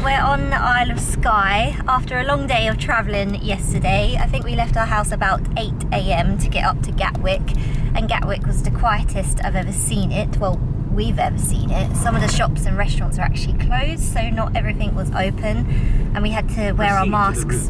We're on the Isle of Skye after a long day of travelling yesterday. I think we left our house about 8 AM to get up to Gatwick, and Gatwick was the quietest I've ever seen it. Well, we've ever seen it. Some of the shops and restaurants are actually closed, so not everything was open, and we had to wear our masks.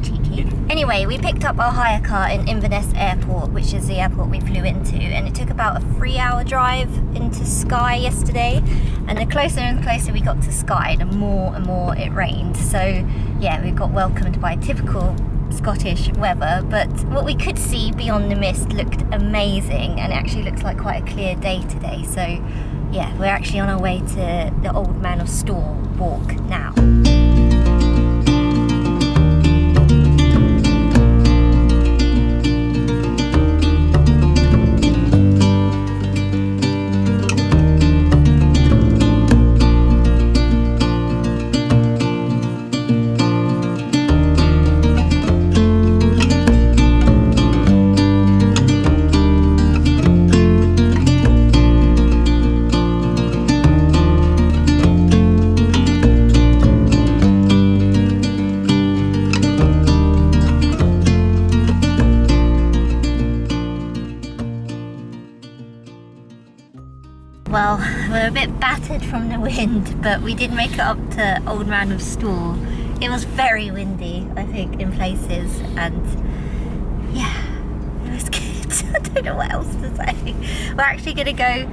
Cheeky. Anyway, we picked up our hire car in Inverness Airport, which is the airport we flew into, and it took about a 3-hour drive into Skye yesterday, and the closer and closer we got to Skye, the more and more it rained. So yeah, we got welcomed by typical Scottish weather, but what we could see beyond the mist looked amazing, and it actually looks like quite a clear day today. So yeah, we're actually on our way to the old Man of Storr walk now. Well, we're a bit battered from the wind, but we did make it up to Old Man of Storr. It was very windy, I think, in places, and yeah, it was good. I don't know what else to say. We're actually going to go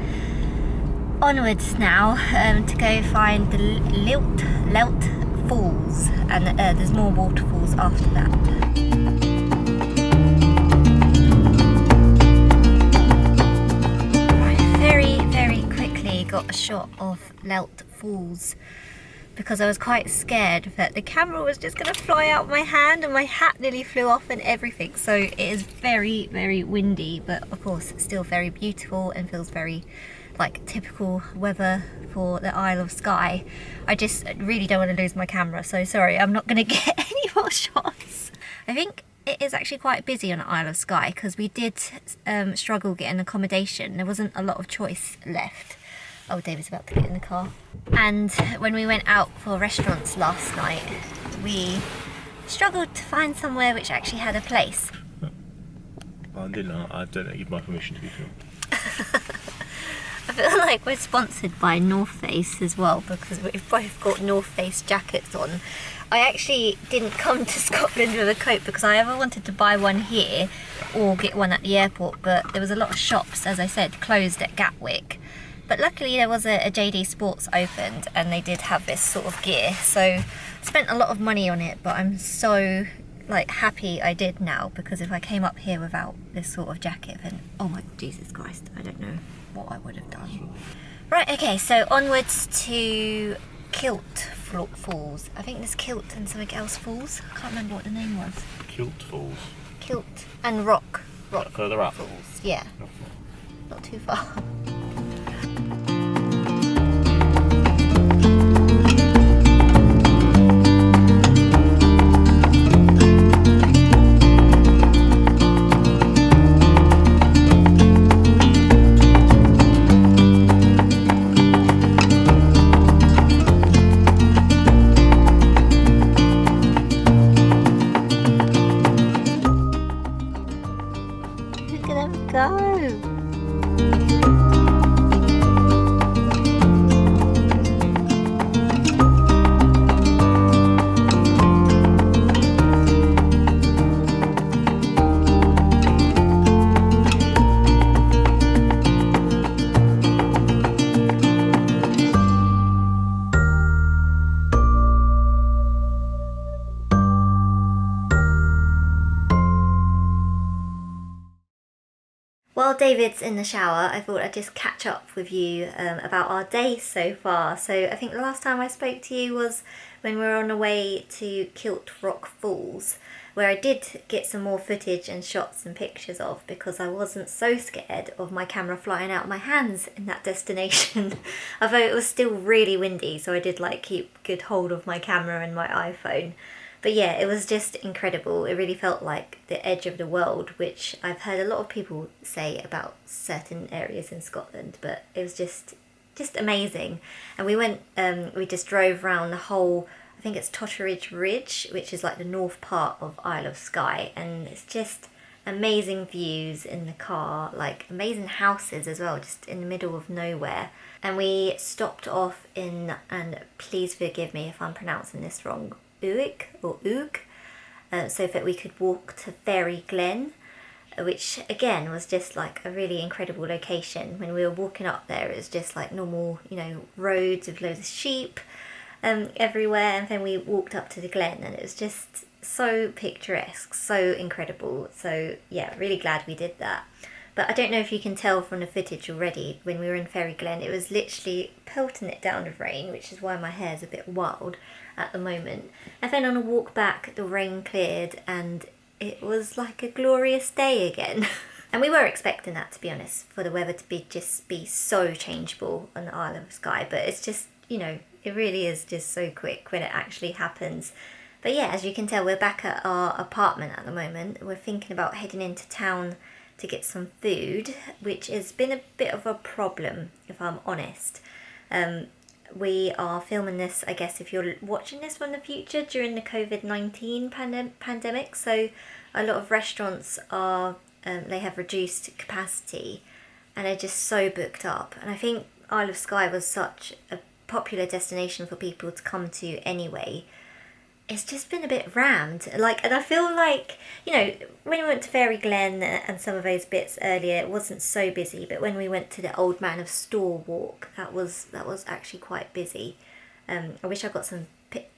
onwards now to go find the Lealt Falls, and there's more waterfalls after that. Got a shot of Lealt Falls because I was quite scared that the camera was just going to fly out my hand, and my hat nearly flew off and everything. So it is very, very windy, but of course still very beautiful and feels very like typical weather for the Isle of Skye. I just really don't want to lose my camera, so sorry, I'm not going to get any more shots. I think it is actually quite busy on the Isle of Skye because we did struggle getting accommodation. There wasn't a lot of choice left. Oh, David's about to get in the car. And when we went out for restaurants last night, we struggled to find somewhere which actually had a place. I don't need my permission to be filmed. I feel like we're sponsored by North Face as well, because we've both got North Face jackets on. I actually didn't come to Scotland with a coat because I ever wanted to buy one here or get one at the airport, but there was a lot of shops, as I said, closed at Gatwick. But luckily there was a JD Sports opened, and they did have this sort of gear. So I spent a lot of money on it, but I'm so happy I did now, because if I came up here without this sort of jacket, then oh my Jesus Christ, I don't know what I would have done. Right, okay, so onwards to Kilt Falls. I think there's Kilt and something else Falls. I can't remember what the name was. Kilt Falls. Kilt and Rock. Further up. Falls. Yeah. Not too far. While David's in the shower, I thought I'd just catch up with you about our day so far. So I think the last time I spoke to you was when we were on the way to Kilt Rock Falls. where I did get some more footage and shots and pictures of, because I wasn't so scared of my camera flying out of my hands in that destination. Although it was still really windy, so I did like keep good hold of my camera and my iPhone. But yeah, it was just incredible. It really felt like the edge of the world, which I've heard a lot of people say about certain areas in Scotland, but it was just amazing. And we just drove around the whole, I think it's Totteridge Ridge, which is like the north part of Isle of Skye, and it's just amazing views in the car, like amazing houses as well, just in the middle of nowhere. And we stopped off in, and please forgive me if I'm pronouncing this wrong, Uig, so that we could walk to Fairy Glen, which again was just like a really incredible location. When we were walking up there, it was just like normal, roads with loads of sheep everywhere, and then we walked up to the Glen, and it was just so picturesque, so incredible. So yeah, really glad we did that. But I don't know if you can tell from the footage already, when we were in Fairy Glen, it was literally pelting it down with rain, which is why my hair's a bit wild at the moment. And then on a walk back, the rain cleared and it was like a glorious day again. And we were expecting that, to be honest, for the weather to be so changeable on the Isle of Skye. But it's just, it really is just so quick when it actually happens. But yeah, as you can tell, we're back at our apartment at the moment. We're thinking about heading into town to get some food, which has been a bit of a problem, if I'm honest. We are filming this, I guess, if you're watching this from the future, during the COVID-19 pandemic. So a lot of restaurants are, they have reduced capacity and they're just so booked up. And I think Isle of Skye was such a popular destination for people to come to anyway. It's just been a bit rammed. And I feel like, when we went to Fairy Glen and some of those bits earlier, it wasn't so busy. But when we went to the old Man of Storr walk, that was actually quite busy. I wish I got some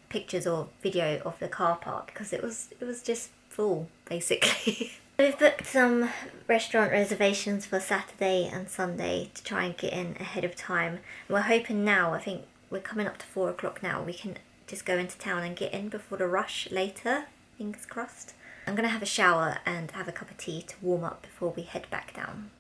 pictures or video of the car park, because it was just full, basically. We've booked some restaurant reservations for Saturday and Sunday to try and get in ahead of time. And we're hoping now, I think we're coming up to 4 o'clock now, we can just go into town and get in before the rush later, fingers crossed. I'm gonna have a shower and have a cup of tea to warm up before we head back down.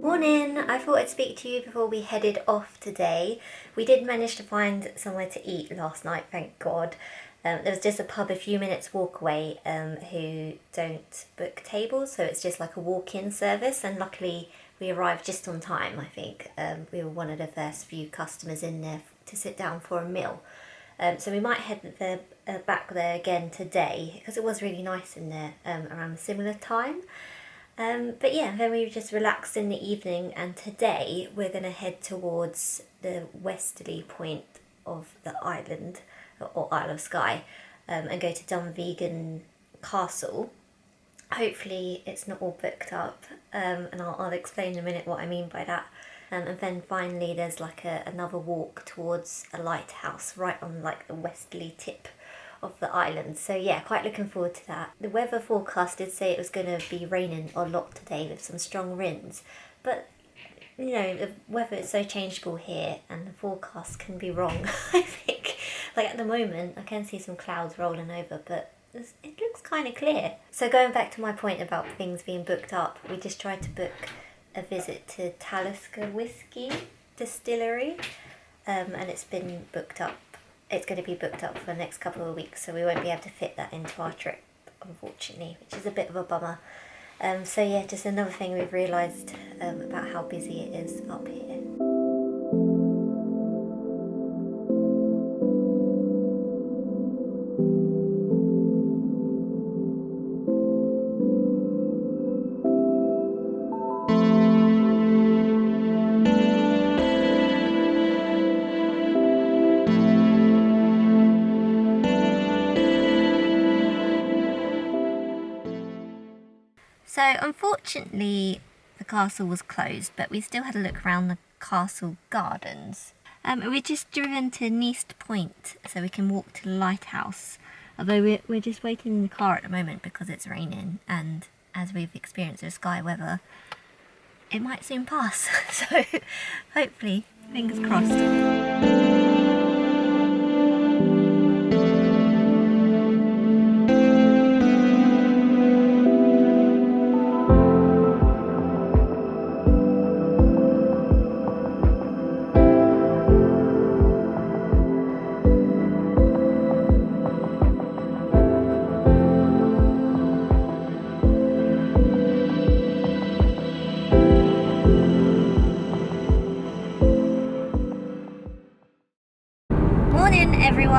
Morning! I thought I'd speak to you before we headed off today. We did manage to find somewhere to eat last night, thank God. There was just a pub a few minutes walk away who don't book tables, so it's just like a walk-in service, and luckily we arrived just on time, I think. We were one of the first few customers in there to sit down for a meal. So we might head back there again today, because it was really nice in there around a similar time. But yeah, then we just relaxed in the evening, and today we're going to head towards the westerly point of the island, or Isle of Skye, and go to Dunvegan Castle. Hopefully it's not all booked up, and I'll explain in a minute what I mean by that. And then finally there's like another walk towards a lighthouse right on like the westerly tip of the island. So yeah, quite looking forward to that. The weather forecast did say it was going to be raining a lot today with some strong winds, but the weather is so changeable here and the forecast can be wrong. I think, at the moment I can see some clouds rolling over, but it looks kind of clear. So going back to my point about things being booked up, we just tried to book a visit to Talisker Whiskey Distillery, and it's been booked up. It's going to be booked up for the next couple of weeks, so we won't be able to fit that into our trip, unfortunately, which is a bit of a bummer. So yeah, just another thing we've realised about how busy it is up here. So unfortunately the castle was closed, but we still had a look around the castle gardens. We're just driven to Neist Point so we can walk to the Lighthouse, although we're just waiting in the car at the moment because it's raining, and as we've experienced with sky weather, it might soon pass. So hopefully, fingers crossed.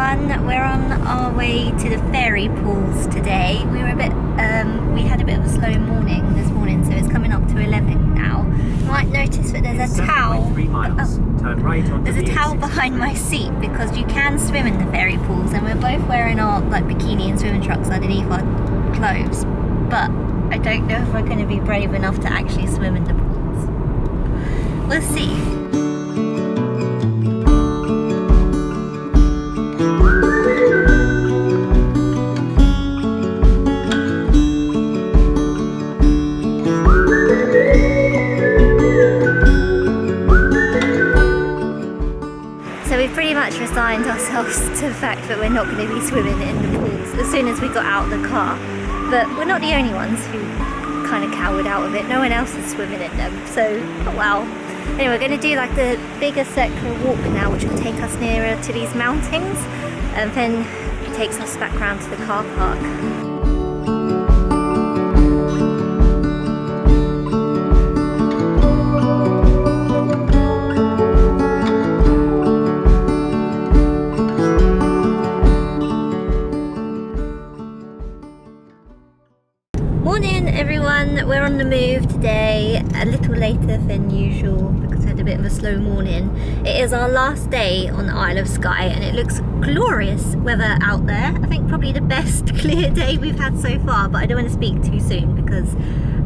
everyone, we're on our way to the fairy pools today. We had a bit of a slow morning this morning, so it's coming up to 11 now. You might notice that there's a towel. 3 miles. Turn right onto There's a the towel A6 behind my seat because you can swim in the fairy pools, and we're both wearing our like bikini and swimming trunks underneath our clothes. But I don't know if we're going to be brave enough to actually swim in the pools. We'll see. Resigned ourselves to the fact that we're not going to be swimming in the pools as soon as we got out of the car. But we're not the only ones who kind of cowered out of it. No one else is swimming in them, so oh well. Anyway, we're going to do like the bigger circular walk now, which will take us nearer to these mountains, and then it takes us back round to the car park. We're on the move today, a little later than usual because we had a bit of a slow morning. It is our last day on the Isle of Skye and it looks glorious weather out there. I think probably the best clear day we've had so far, but I don't want to speak too soon because,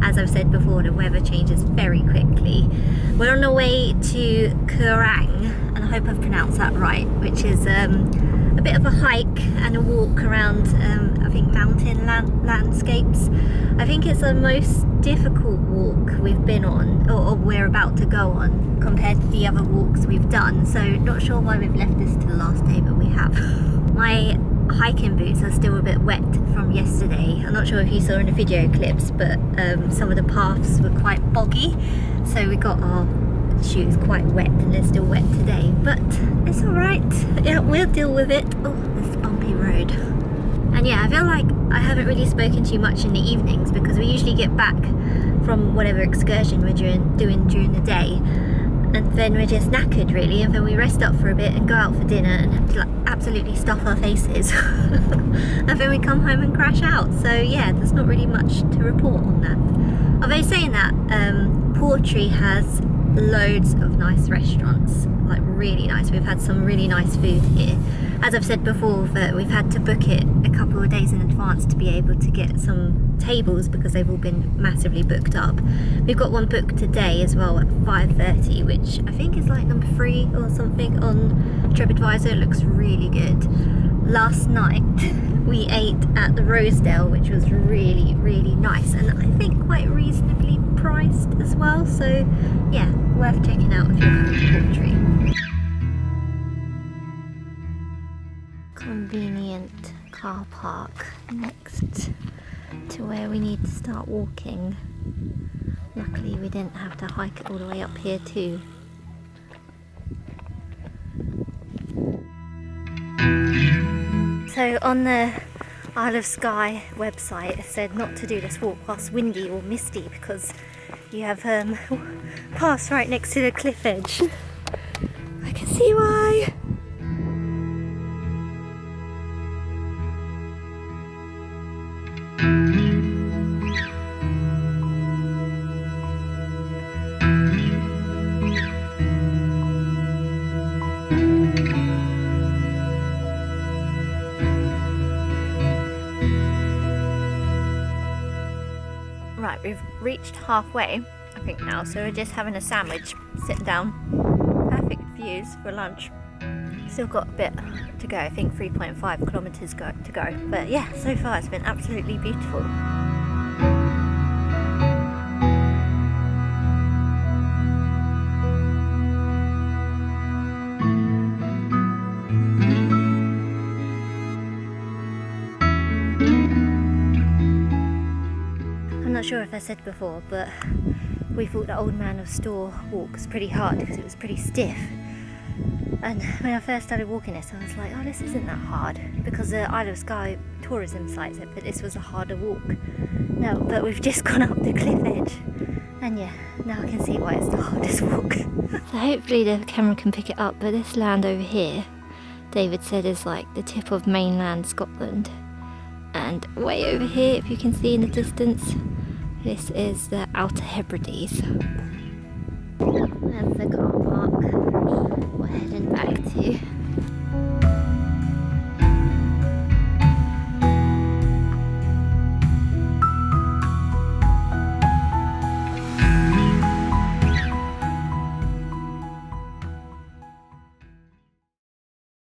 as I've said before, the weather changes very quickly. We're on our way to Quiraing, and I hope I've pronounced that right, which is a bit of a hike and a walk around I think mountain landscapes. I think it's the most difficult walk we've been on, or we're about to go on, compared to the other walks we've done, so not sure why we've left this to the last day, but we have. My hiking boots are still a bit wet from yesterday. I'm not sure if you saw in the video clips, but some of the paths were quite boggy, so we got our shoes quite wet and they're still wet today, but it's alright. Yeah, we'll deal with it. Oh, this bumpy road. And yeah, I feel like I haven't really spoken to you much in the evenings because we usually get back from whatever excursion we're doing during the day, and then we're just knackered really, and then we rest up for a bit and go out for dinner and have to like absolutely stuff our faces and then we come home and crash out. So yeah, there's not really much to report on that. Although saying that, Portree has loads of nice restaurants, like really nice. We've had some really nice food here. As I've said before, that we've had to book it a couple of days in advance to be able to get some tables because they've all been massively booked up. We've got one booked today as well at 5:30, which I think is like number 3 or something on TripAdvisor. It looks really good. Last night we ate at the Rosedale, which was really, really nice, and I think quite reasonably priced as well, so yeah, worth checking out if you're coming to Portree. Convenient car park next to where we need to start walking. Luckily we didn't have to hike it all the way up here too. So on the Isle of Skye website it said not to do this walk whilst windy or misty because you have paths right next to the cliff edge. I can see why. Right, we've reached halfway, I think now, so we're just having a sandwich, sitting down. Perfect views for lunch. Still got a bit to go, I think 3.5 kilometres to go. But yeah, so far it's been absolutely beautiful. I'm not sure if I said before, but we thought the old Man of Storr walk was pretty hard because it was pretty stiff. And when I first started walking this, I was like, oh, this isn't that hard, because the Isle of Skye tourism site said that this was a harder walk. No, but we've just gone up the cliff edge, and yeah, now I can see why it's the hardest walk. So hopefully the camera can pick it up, but this land over here, David said is like the tip of mainland Scotland. And way over here, if you can see in the distance, this is the Outer Hebrides. There's the car park.